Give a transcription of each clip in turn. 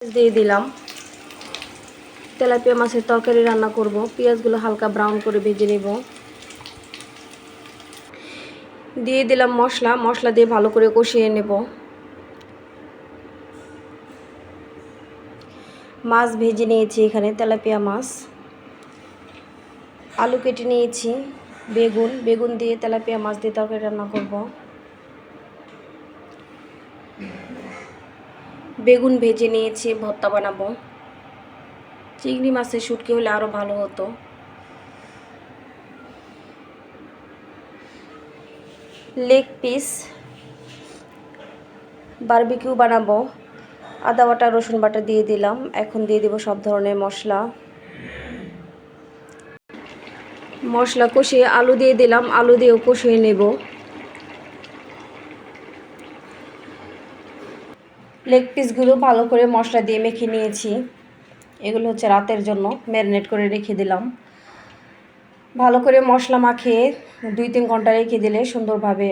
দিয়ে দিলাম। তেলাপিয়া মাছের তরকারি রান্না করব। পেঁয়াজগুলো হালকা ব্রাউন করে ভেজে নেব। দিয়ে দিলাম মশলা দিয়ে ভালো করে কষিয়ে নেব। মাছ ভেজে নিয়েছি, এখানে তেলাপিয়া মাছ। আলু কেটে নিয়েছি, বেগুন দিয়ে তেলাপিয়া মাছ দিয়ে তরকারি রান্না করব। বেগুন ভেজে নিয়েছি, ভর্তা বানাবো। চিংড়ি মাছের শুটকি হলে আরও ভালো হতো। লেগ পিস বারবিকিউ বানাবো। আদা বাটা রসুন বাটা দিয়ে দিলাম। এখন দিয়ে দেব সব ধরনের মশলা কষিয়ে আলু দিয়ে দিলাম। আলু দিয়েও কষিয়ে নেব। লেগ পিসগুলো ভালো করে মশলা দিয়ে মেখে নিয়েছি। এগুলো হচ্ছে রাতের জন্য ম্যারিনেট করে রেখে দিলাম। ভালো করে মশলা মাখিয়ে 2-3 ঘন্টা রেখে দিলে সুন্দরভাবে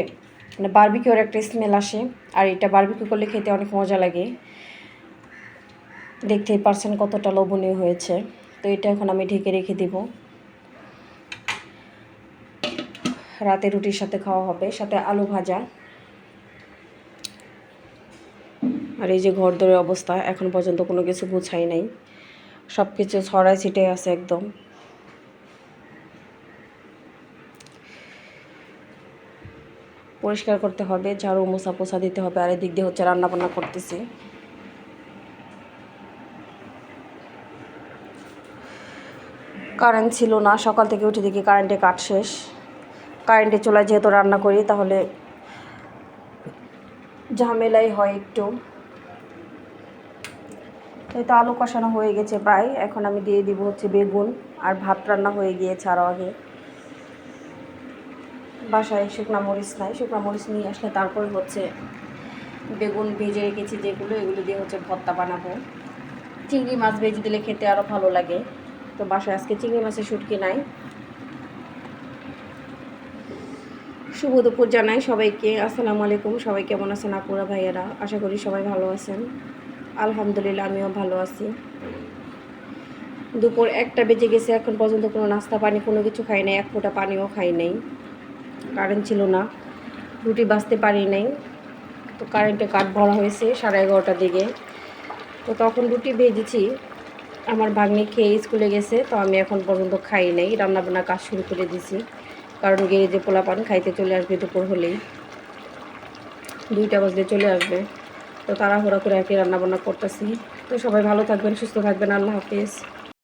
বারবিকিউর একটা স্মেল আসে। আর এটা বারবিকিউ করলে খেতে অনেক মজা লাগে। দেখতেই পারছেন কতটা লোভনীয় হয়েছে। তো এটা এখন আমি ঢেকে রেখে দিব। রাতে রুটির সাথে খাওয়া হবে, সাথে আলু ভাজা। আর এই যে ঘরদোরের অবস্থা, এখন পর্যন্ত কোনো কিছু গুছাই নাই, সব কিছু ছড়াই ছিটে আছে একদম। পরিষ্কার করতে হবে, ঝাড়ু মোছা পোছা দিতে হবে। আর এদিক দিয়ে হচ্ছে রান্নাবান্না করতেছি। কারেন্ট ছিল না, সকাল থেকে উঠে দেখি কারেন্টে কাট শেষ। কারেন্টে চুলায় যেহেতু রান্না করি তাহলে ঝামেলাই হয় একটু। এই তো আলু কষানো হয়ে গেছে প্রায়। এখন আমি দিয়ে দিব হচ্ছে বেগুন। আর ভাত রান্না হয়ে গিয়েছে আরও আগে। বাসায় শুকনো মরিচ নাই, শুকনো মরিচ নিয়ে আসলে তারপরে হচ্ছে বেগুন ভেজে রেখেছি যেগুলো, এগুলো দিয়ে হচ্ছে ভর্তা বানাবো। চিংড়ি মাছ ভেজে দিলে খেতে আরও ভালো লাগে। তো বাসায় আজকে চিংড়ি মাছের শুটকি নাই। শুভ দুপুর জানাই সবাইকে। আসসালামু আলাইকুম। সবাই কেমন আছেন আপুরা ভাইয়েরা? আশা করি সবাই ভালো আছেন। আলহামদুলিল্লাহ আমিও ভালো আছি। দুপুর 1টা বেজে গেছে, এখন পর্যন্ত কোনো নাস্তা পানি কোনো কিছু খাই নাই, এক ফোঁটা পানিও খাই নাই। কারেন্ট ছিল না, রুটি বাজতে পারি নাই। তো কারেন্টে কাট ভরা হয়েছে 11:30টার দিকে। তো তখন রুটি ভেজেছি, আমার ভাগ্নি খেয়ে স্কুলে গেছে। তো আমি এখন পর্যন্ত খাই নাই, রান্নাবান্নার কাজ শুরু করে দিয়েছি। কারণ গ্যারেজে পোলাপান খাইতে চলে আসবে দুপুর হলেই, 2টা বাজলে চলে আসবে। তো তাড়াহুড়া করে আর কি রান্নাবান্না করতেছি। তো সবাই ভালো থাকবেন, সুস্থ থাকবেন। আল্লাহ হাফিজ।